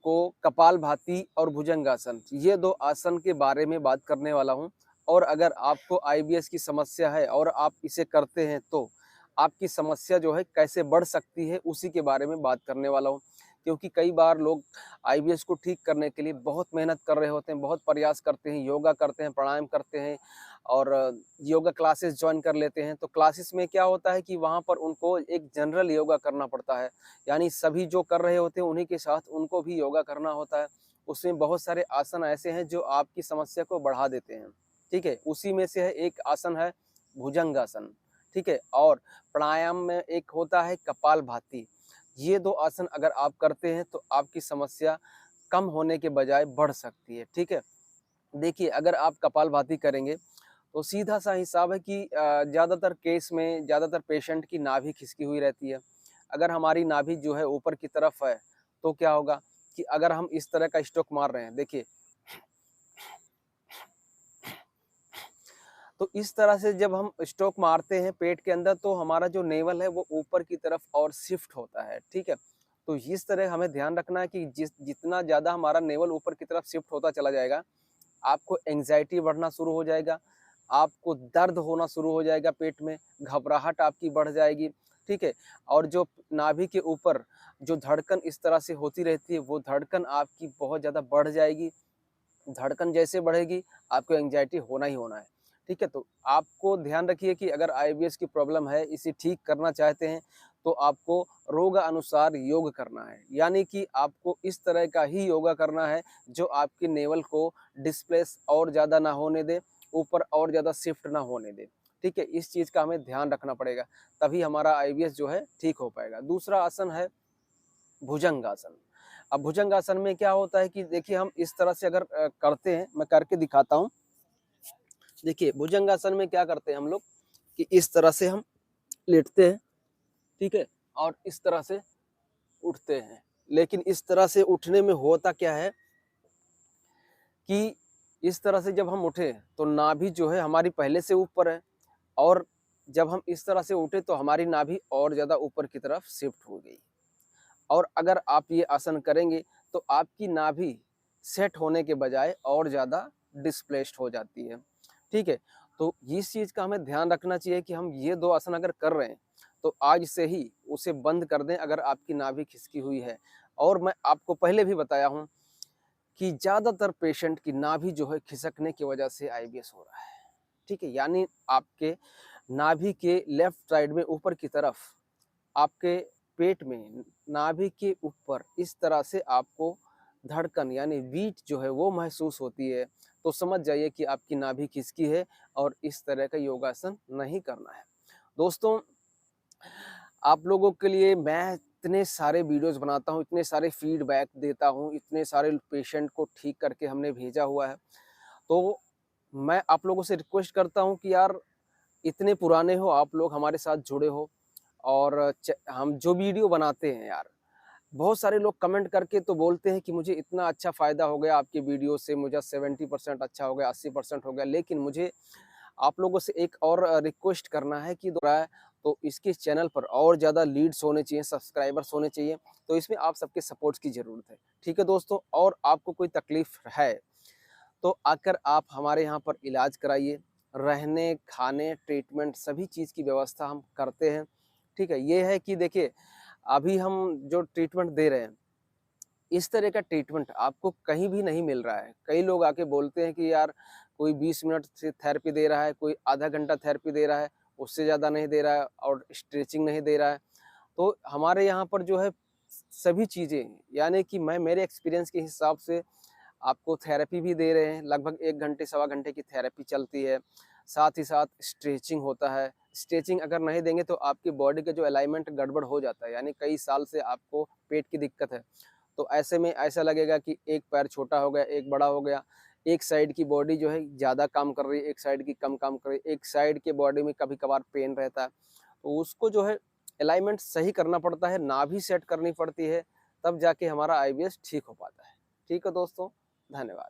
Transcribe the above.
आपको कपालभाति और भुजंगासन, ये 2 आसन के बारे में बात करने वाला हूँ। और अगर आपको आईबीएस की समस्या है और आप इसे करते हैं तो आपकी समस्या जो है कैसे बढ़ सकती है, उसी के बारे में बात करने वाला हूँ। क्योंकि कई बार लोग आईबीएस को ठीक करने के लिए बहुत मेहनत कर रहे होते हैं, बहुत प्रयास करते हैं, योगा करते हैं, प्राणायाम करते हैं और योगा क्लासेस जॉइन कर लेते हैं। तो क्लासेस में क्या होता है कि वहाँ पर उनको एक जनरल योगा करना पड़ता है, यानी सभी जो कर रहे होते हैं उन्हीं के साथ उनको भी योगा करना होता है। उसमें बहुत सारे आसन ऐसे हैं जो आपकी समस्या को बढ़ा देते हैं, ठीक है। उसी में से है एक आसन है भुजंगासन, ठीक है। और प्राणायाम में एक होता है कपालभाति। ये 2 आसन अगर आप करते हैं तो आपकी समस्या कम होने के बजाय बढ़ सकती है, ठीक है। देखिए, अगर आप कपालभाति करेंगे तो सीधा सा हिसाब है कि ज़्यादातर केस में ज़्यादातर पेशेंट की नाभि खिसकी हुई रहती है। अगर हमारी नाभि जो है ऊपर की तरफ है तो क्या होगा कि अगर हम इस तरह का स्ट्रोक मार रहे हैं, देखिए, तो इस तरह से जब हम स्ट्रोक मारते हैं पेट के अंदर तो हमारा जो नेवल है वो ऊपर की तरफ और शिफ्ट होता है, ठीक है। तो इस तरह हमें ध्यान रखना है कि जितना ज़्यादा हमारा नेवल ऊपर की तरफ शिफ्ट होता चला जाएगा, आपको एंग्जाइटी बढ़ना शुरू हो जाएगा, आपको दर्द होना शुरू हो जाएगा पेट में, घबराहट आपकी बढ़ जाएगी, ठीक है। और जो नाभि के ऊपर जो धड़कन इस तरह से होती रहती है, वो धड़कन आपकी बहुत ज़्यादा बढ़ जाएगी। धड़कन जैसे बढ़ेगी, आपको एंग्जायटी होना ही होना है, ठीक है। तो आपको ध्यान रखिए कि अगर आईबीएस की प्रॉब्लम है, इसे ठीक करना चाहते हैं, तो आपको रोग अनुसार योग करना है। यानी कि आपको इस तरह का ही योगा करना है, जो आपके नेवल को डिस्प्लेस और ज़्यादा ना होने दे, ऊपर और ज़्यादा शिफ्ट ना होने दे, ठीक है। इस चीज़ का हमें ध्यान रखना पड़ेगा, तभी हमारा आईबीएस जो है ठीक हो पाएगा। दूसरा आसन है भुजंगासन। अब भुजंगासन में क्या होता है कि देखिए, हम इस तरह से अगर करते हैं, मैं करके दिखाता हूँ। देखिए, भुजंगासन में क्या करते हैं हम लोग कि इस तरह से हम लेटते हैं, ठीक है, और इस तरह से उठते हैं। लेकिन इस तरह से उठने में होता क्या है कि इस तरह से जब हम उठे तो नाभि जो है हमारी पहले से ऊपर है, और जब हम इस तरह से उठे तो हमारी नाभि और ज़्यादा ऊपर की तरफ शिफ्ट हो गई। और अगर आप ये आसन करेंगे तो आपकी नाभि सेट होने के बजाय और ज़्यादा डिस्प्लेस्ड हो जाती है, ठीक है। तो इस चीज़ का हमें ध्यान रखना चाहिए कि हम ये 2 आसन अगर कर रहे हैं तो आज से ही उसे बंद कर दें अगर आपकी नाभि खिसकी हुई है। और मैं आपको पहले भी बताया हूँ कि ज़्यादातर पेशेंट की नाभि जो है खिसकने की वजह से आईबीएस हो रहा है, ठीक है। यानी आपके नाभि के लेफ्ट साइड में ऊपर की तरफ आपके पेट में नाभि के ऊपर इस तरह से आपको धड़कन यानी बीट जो है वो महसूस होती है, तो समझ जाइए कि आपकी नाभि खिसकी है और इस तरह का योगासन नहीं करना है। दोस्तों, आप लोगों के लिए मैं इतने सारे वीडियोस बनाता हूँ, इतने सारे फीडबैक देता हूँ, इतने सारे पेशेंट को ठीक करके हमने भेजा हुआ है। तो मैं आप लोगों से रिक्वेस्ट करता हूँ कि यार, इतने पुराने हो आप लोग, हमारे साथ जुड़े हो, और हम जो वीडियो बनाते हैं यार, बहुत सारे लोग कमेंट करके तो बोलते हैं कि मुझे इतना अच्छा फ़ायदा हो गया आपकी वीडियो से, मुझे 70% अच्छा हो गया, 80% हो गया। लेकिन मुझे आप लोगों से एक और रिक्वेस्ट करना है कि तो इसके चैनल पर और ज़्यादा लीड्स होने चाहिए, सब्सक्राइबर्स होने चाहिए। तो इसमें आप सबके सपोर्ट्स की ज़रूरत है, ठीक है दोस्तों। और आपको कोई तकलीफ़ है तो आकर आप हमारे यहाँ पर इलाज कराइए। रहने, खाने, ट्रीटमेंट सभी चीज़ की व्यवस्था हम करते हैं, ठीक है। ये है कि देखिए, अभी हम जो ट्रीटमेंट दे रहे हैं, इस तरह का ट्रीटमेंट आपको कहीं भी नहीं मिल रहा है। कई लोग आके बोलते हैं कि यार, कोई 20 मिनट से थेरेपी दे रहा है, कोई आधा घंटा थेरेपी दे रहा है, उससे ज़्यादा नहीं दे रहा है और स्ट्रेचिंग नहीं दे रहा है। तो हमारे यहाँ पर जो है सभी चीज़ें, यानी कि मैं मेरे एक्सपीरियंस के हिसाब से आपको थेरेपी भी दे रहे हैं। लगभग 1 घंटे, सवा घंटे की थेरेपी चलती है। साथ ही साथ स्ट्रेचिंग होता है। स्ट्रेचिंग अगर नहीं देंगे तो आपकी बॉडी का जो अलाइनमेंट गड़बड़ हो जाता है, यानी कई साल से आपको पेट की दिक्कत है। तो ऐसे में ऐसा लगेगा कि एक पैर छोटा हो गया, एक बड़ा हो गया, एक साइड की बॉडी जो है ज़्यादा काम कर रही है, एक साइड की कम काम कर रही है, एक साइड के बॉडी में कभी-कभार पेन रहता है। तो उसको जो है अलाइनमेंट सही करना पड़ता है, नाभि सेट करनी पड़ती है, तब जाके हमारा आईबीएस ठीक हो पाता है। ठीक है दोस्तों, धन्यवाद।